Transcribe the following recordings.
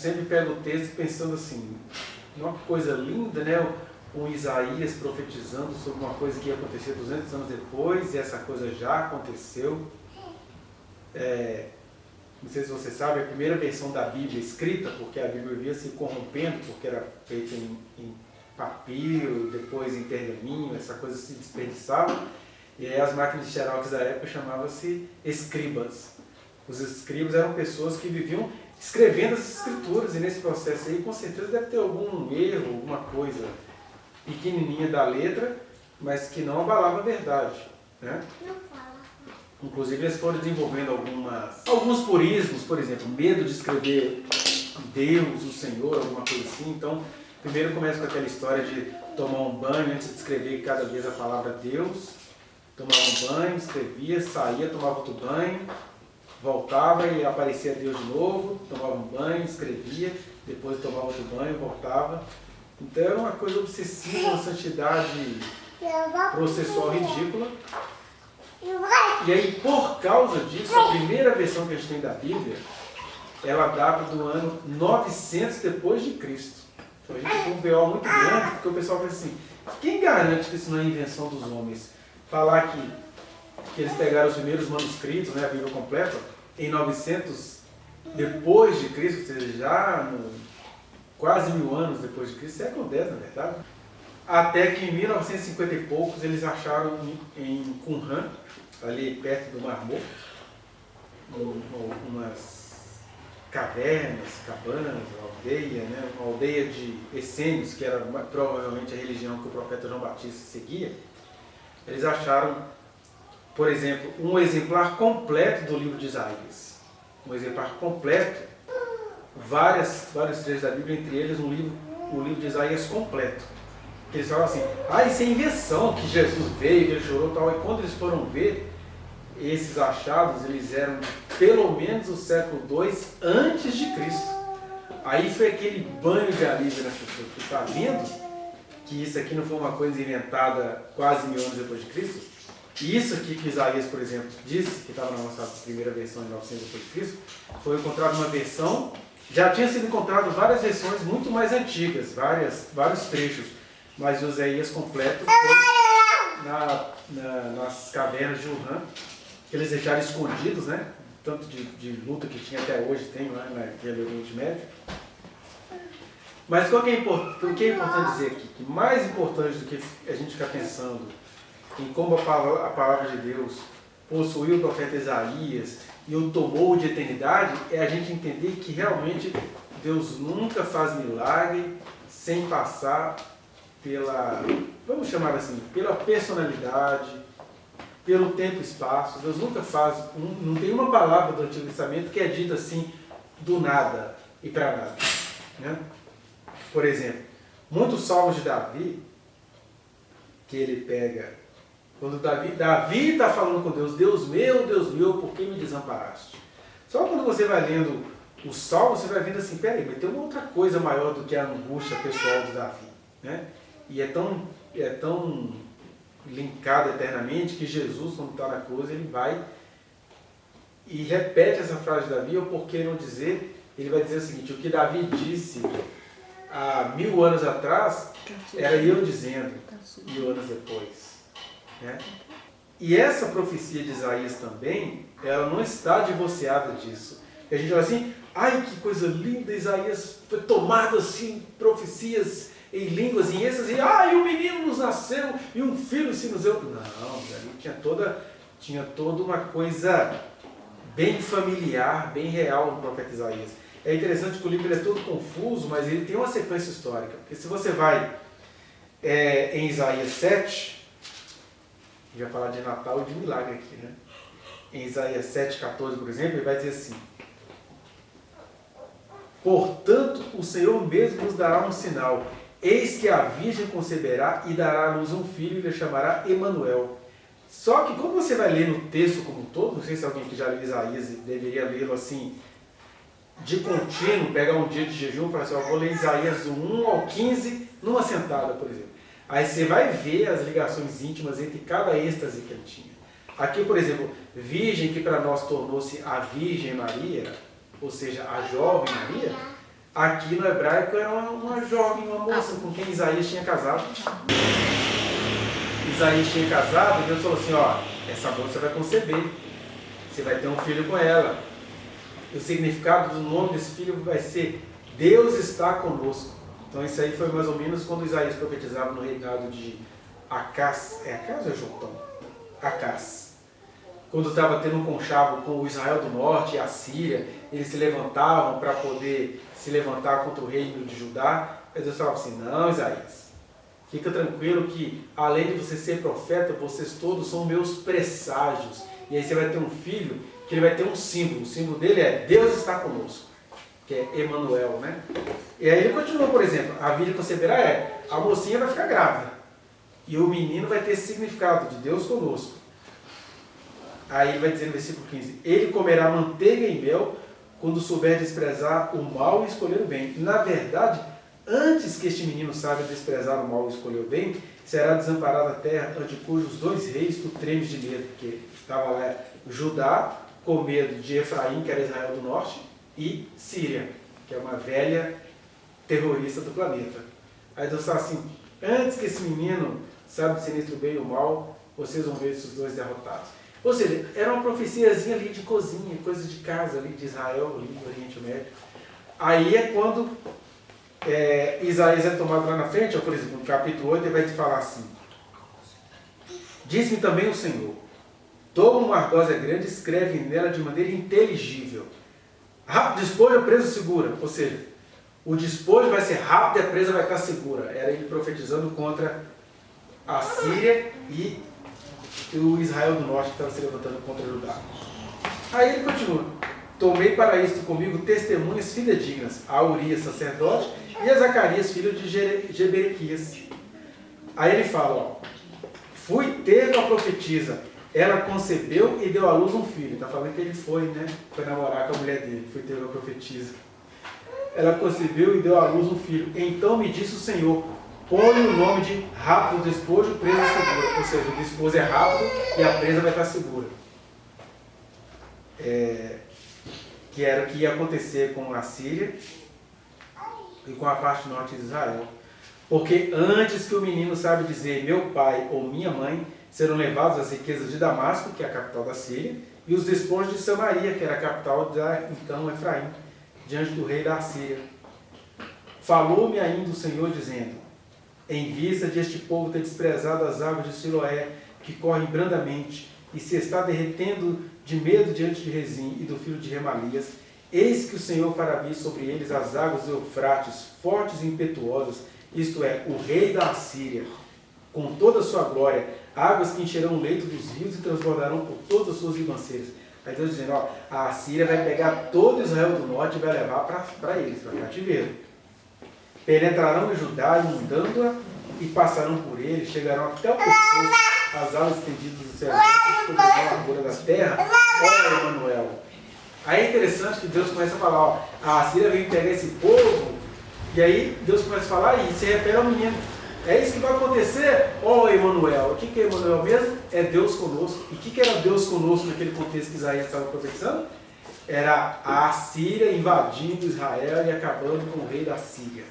sempre pego o texto pensando assim, uma coisa linda, né? O Isaías profetizando sobre uma coisa que ia acontecer 200 anos depois, e essa coisa já aconteceu. Não sei se você sabe, a primeira versão da Bíblia escrita, porque a Bíblia via se corrompendo, porque era feita em papiro, depois em pergaminho, essa coisa se desperdiçava. E aí as máquinas de xerox da época chamavam-se escribas. Os escribas eram pessoas que viviam escrevendo as escrituras, e nesse processo aí com certeza deve ter algum erro, alguma coisa pequenininha da letra, mas que não abalava a verdade, né? Inclusive eles foram desenvolvendo alguns purismos, por exemplo, medo de escrever Deus, o Senhor, alguma coisa assim. Então, primeiro começa com aquela história de tomar um banho antes de escrever cada vez a palavra Deus. Tomava um banho, escrevia, saía, tomava outro banho, voltava e aparecia Deus de novo, tomava um banho, escrevia, depois tomava outro banho, voltava. Então era uma coisa obsessiva, uma santidade processual ridícula. E aí, por causa disso, a primeira versão que a gente tem da Bíblia, ela data do ano 900 depois de Cristo. Então a gente tem um BO muito grande, porque o pessoal pensa assim, quem garante que isso não é invenção dos homens? Falar que eles pegaram os primeiros manuscritos, né, a Bíblia completa, em 900 depois de Cristo, ou seja, já quase 1000 anos depois de Cristo, século X, na verdade. Até que em 1950 e poucos eles acharam em Qumran, ali perto do Mar Morto, umas cavernas, cabanas, aldeia, né? Uma aldeia de essênios, que era provavelmente a religião que o profeta João Batista seguia. Eles acharam, por exemplo, um exemplar completo do livro de Isaías. Um exemplar completo, vários trechos da Bíblia, entre eles o livro de Isaías completo. Eles falam assim, isso é invenção, que Jesus veio, que ele chorou e tal. E quando eles foram ver, esses achados, eles eram pelo menos do século II antes de Cristo. Aí foi aquele banho de alívio nas pessoas, que está vendo que isso aqui não foi uma coisa inventada quase 1000 anos depois de Cristo. E isso aqui que Isaías, por exemplo, disse, que estava na nossa primeira versão em 900 depois de Cristo, foi encontrado uma versão, já tinha sido encontrado várias versões muito mais antigas, vários trechos, mas o Isaías completo foi nas cavernas de Qumran, que eles deixaram escondidos, né? Tanto de luta que tinha até hoje, tem lá naquele Oriente Médio. Mas o que é importante dizer aqui? Que mais importante do que a gente ficar pensando em como a palavra de Deus possuiu o profeta Isaías e o tomou de eternidade, é a gente entender que realmente Deus nunca faz milagre sem passar vamos chamar assim, pela personalidade, pelo tempo e espaço. Deus nunca faz, não tem uma palavra do Antigo Testamento que é dita assim, do nada e para nada, né? Por exemplo, muitos salmos de Davi, que ele pega, quando Davi está falando com Deus, Deus meu, por que me desamparaste? Só quando você vai lendo os salmos, você vai vendo assim, peraí, mas tem uma outra coisa maior do que a angústia pessoal de Davi, né? E é tão linkado eternamente que Jesus, quando está na cruz, ele vai e repete essa frase de Davi, ou por que não dizer, ele vai dizer o seguinte, o que Davi disse há 1000 anos atrás, era eu dizendo 1000 anos depois, né? E essa profecia de Isaías também, ela não está divorciada disso. E a gente fala assim, que coisa linda, Isaías foi tomado assim, profecias em línguas e êxtase, e um menino nos nasceu, e um filho se nos deu. Não, ali tinha toda uma coisa bem familiar, bem real no profeta Isaías. É interessante que o livro é todo confuso, mas ele tem uma sequência histórica. Porque se você vai em Isaías 7, a gente vai falar de Natal e de milagre aqui, né? Em Isaías 7,14, por exemplo, ele vai dizer assim, portanto, o Senhor mesmo nos dará um sinal. Eis que a virgem conceberá e dará à luz um filho e lhe chamará Emanuel. Só que quando você vai ler no texto como um todo, não sei se alguém que já leu Isaías deveria lê-lo assim, de contínuo, pegar um dia de jejum e falar assim, vou ler Isaías do 1 ao 15 numa sentada, por exemplo. Aí você vai ver as ligações íntimas entre cada êxtase que ele tinha. Aqui, por exemplo, virgem, que para nós tornou-se a Virgem Maria, ou seja, a jovem Maria, Aqui no hebraico era uma jovem, uma moça com quem Isaías tinha casado. Isaías tinha casado e Deus falou assim, ó, essa moça vai conceber, você vai ter um filho com ela. E o significado do nome desse filho vai ser Deus está conosco. Então isso aí foi mais ou menos quando Isaías profetizava no reinado de Acás. É Acás ou é Jotão? Acás. Quando estava tendo um conchavo com o Israel do Norte e a Síria, eles se levantavam para poder se levantar contra o reino de Judá. Aí Deus falava assim, não, Isaías, fica tranquilo que além de você ser profeta, vocês todos são meus presságios. E aí você vai ter um filho que ele vai ter um símbolo. O símbolo dele é Deus está conosco, que é Emanuel, né? E aí ele continua, por exemplo, a virgem conceberá a mocinha vai ficar grávida. E o menino vai ter esse significado de Deus conosco. Aí ele vai dizer no versículo 15, ele comerá manteiga e mel quando souber desprezar o mal e escolher o bem. Na verdade, antes que este menino saiba desprezar o mal e escolher o bem, será desamparada a terra ante cujos 2 reis tu tremes de medo, porque estava lá Judá com medo de Efraim, que era Israel do Norte, e Síria, que é uma velha terrorista do planeta. Aí Deus fala assim, antes que esse menino saiba discernir o bem e o mal, vocês vão ver esses 2 derrotados. Ou seja, era uma profeciazinha ali de cozinha, coisa de casa ali de Israel, ali do Oriente Médio. Aí é quando Isaías é tomado lá na frente, por exemplo, no capítulo 8, ele vai te falar assim, disse-me também o Senhor, toma uma ardósia grande e escreve nela de maneira inteligível. Rápido despojo, a presa segura. Ou seja, o despojo vai ser rápido e a presa vai estar segura. Era ele profetizando contra a Síria e o Israel do Norte que estava se levantando contra Judá. Aí ele continua. Tomei para isto comigo testemunhas fidedignas, a Urias, sacerdote, e a Zacarias, filho de Jeberequias. Aí ele fala, ó, fui ter com a profetisa, ela concebeu e deu à luz um filho. Está falando que ele foi namorar com a mulher dele, foi ter com a profetisa. Ela concebeu e deu à luz um filho. Então me disse o Senhor, põe o nome de rápido despojo, presa segura. Ou seja, o despojo é rápido e a presa vai estar segura. Que era o que ia acontecer com a Síria e com a parte norte de Israel. Porque antes que o menino saiba dizer meu pai ou minha mãe, serão levados as riquezas de Damasco, que é a capital da Síria, e os despojos de Samaria, que era a capital da então Efraim, diante do rei da Síria. Falou-me ainda o Senhor dizendo, em vista de este povo ter desprezado as águas de Siloé, que correm brandamente, e se está derretendo de medo diante de Rezim e do filho de Remalias, eis que o Senhor fará vir sobre eles as águas do Eufrates, fortes e impetuosas, isto é, o rei da Assíria, com toda a sua glória, águas que encherão o leito dos rios e transbordarão por todas as suas ribanceiras. Aí Deus dizendo, ó, a Assíria vai pegar todo Israel do norte e vai levar para eles, para cativeiro. Penetrarão em Judá, inundando-a, e passarão por ele, chegarão até o pescoço, as alas estendidas do céu, cobrirão a largura da terra, ó Emanuel. Aí é interessante que Deus começa a falar, ó, a Assíria vem pegar esse povo, e aí Deus começa a falar e se refere ao menino. É isso que vai acontecer, ó Emanuel. O que é Emanuel mesmo? É Deus conosco. E o que era Deus conosco naquele contexto que Isaías estava profetizando? Era a Assíria invadindo Israel e acabando com o rei da Síria.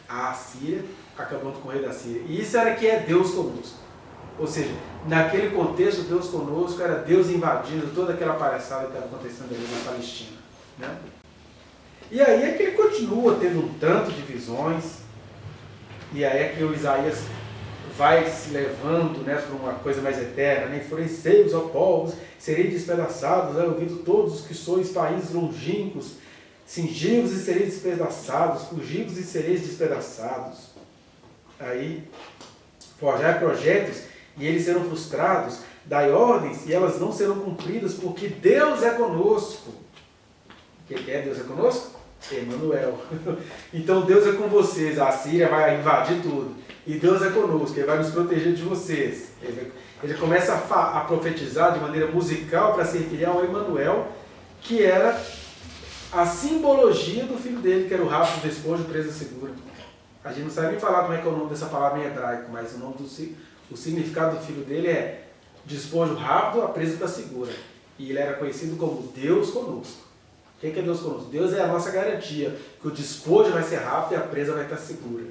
A Assíria acabando com o rei da Síria. E isso era que é Deus conosco. Ou seja, naquele contexto, Deus conosco era Deus invadindo toda aquela palhaçada que estava acontecendo ali na Palestina. Né? E aí é que ele continua tendo um tanto de visões. E aí é que o Isaías vai se levando para uma coisa mais eterna. Enfurecei-vos, ó povos, serei despedaçados, ouvido todos os que sois países longínquos, cingi-vos e sereis despedaçados, fugi-vos e sereis despedaçados. Aí, forjai projetos e eles serão frustrados, dai ordens e elas não serão cumpridas, porque Deus é conosco. O que é Deus é conosco? Emanuel. Então Deus é com vocês, a Síria vai invadir tudo. E Deus é conosco, Ele vai nos proteger de vocês. Ele começa a profetizar de maneira musical para se referir ao Emanuel, que era a simbologia do filho dele, que era o rápido despojo, presa segura. A gente não sabe nem falar como é que é o nome dessa palavra em hebraico, mas o significado do filho dele é despojo rápido, a presa está segura. E ele era conhecido como Deus conosco. O que é Deus conosco? Deus é a nossa garantia, que o despojo vai ser rápido e a presa vai estar segura.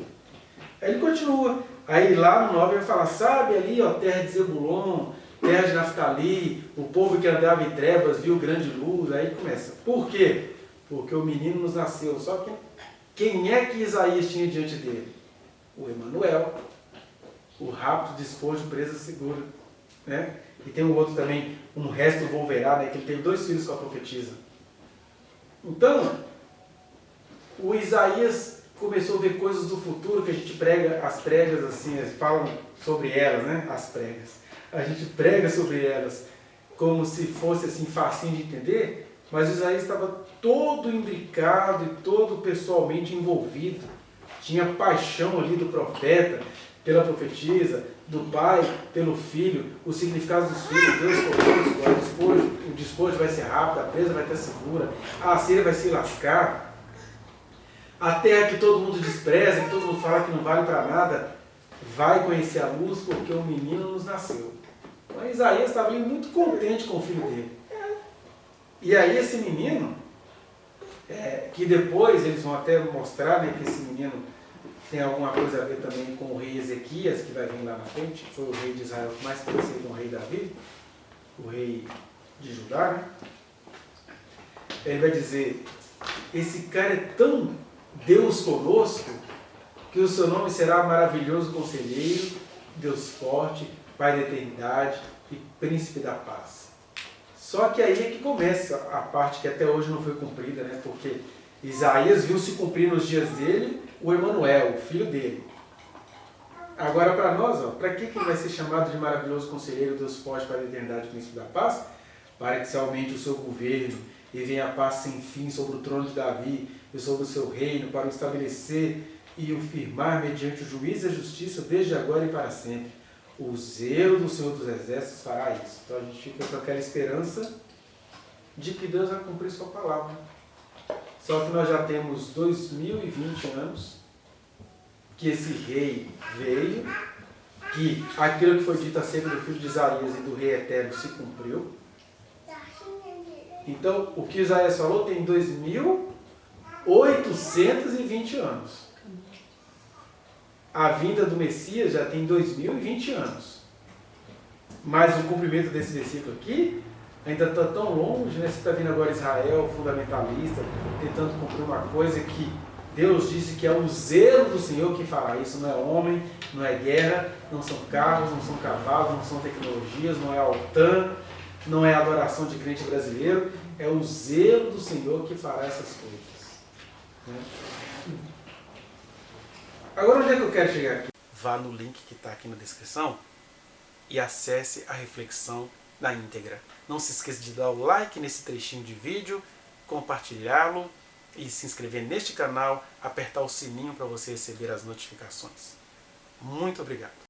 Aí ele continua. Aí lá no 9 ele vai falar, sabe ali, ó, terra de Zebulon, terra de Naftali, o povo que andava em trevas viu grande luz. Aí começa. Por quê? Porque o menino nos nasceu. Só que quem é que Isaías tinha diante dele? O Emanuel. O rápido despojo, presa segura. Né? E tem um outro também, um resto volverá, né? Que ele teve 2 filhos com a profetisa. Então, o Isaías começou a ver coisas do futuro que a gente prega, as pregas assim, falam sobre elas, né? As pregas. A gente prega sobre elas como se fosse assim facinho de entender, mas Isaías estava todo imbricado e todo pessoalmente envolvido. Tinha paixão ali do profeta pela profetisa, do pai pelo filho, os significados dos filhos, Deus conosco, o despojo vai ser rápido, a presa vai estar segura, a Assíria vai se lascar, a terra que todo mundo despreza, que todo mundo fala que não vale para nada, vai conhecer a luz porque o menino nos nasceu. Então Isaías estava ali muito contente com o filho dele. E aí esse menino, que depois eles vão até mostrar, né, que esse menino tem alguma coisa a ver também com o rei Ezequias, que vai vir lá na frente, foi o rei de Israel mais parecido com o rei Davi, o rei de Judá, né? Ele vai dizer, esse cara é tão Deus conosco, que o seu nome será maravilhoso conselheiro, Deus forte, Pai da eternidade e príncipe da paz. Só que aí é que começa a parte que até hoje não foi cumprida, né? Porque Isaías viu se cumprir nos dias dele o Emanuel, o filho dele. Agora para nós, para que ele vai ser chamado de maravilhoso conselheiro, Deus forte, Pai da eternidade e príncipe da paz? Para que se aumente o seu governo e venha a paz sem fim sobre o trono de Davi e sobre o seu reino, para o estabelecer e o firmar mediante o juízo e a justiça desde agora e para sempre. O zelo do Senhor dos Exércitos fará isso. Então a gente fica com aquela esperança de que Deus vai cumprir sua palavra. Só que nós já temos 2020 anos que esse rei veio, que aquilo que foi dito acerca do filho de Isaías e do rei eterno se cumpriu. Então, o que Isaías falou tem 2.820 anos. A vinda do Messias já tem 2020 anos. Mas o cumprimento desse versículo aqui ainda está tão longe, né? Você está vendo agora Israel fundamentalista, tentando cumprir uma coisa que Deus disse que é o zelo do Senhor que fará. Isso não é homem, não é guerra, não são carros, não são cavalos, não são tecnologias, não é a OTAN, não é a adoração de crente brasileiro, é o zelo do Senhor que fará essas coisas. Né? Agora onde é que eu quero chegar aqui? Vá no link que está aqui na descrição e acesse a reflexão na íntegra. Não se esqueça de dar o like nesse trechinho de vídeo, compartilhá-lo e se inscrever neste canal, apertar o sininho para você receber as notificações. Muito obrigado.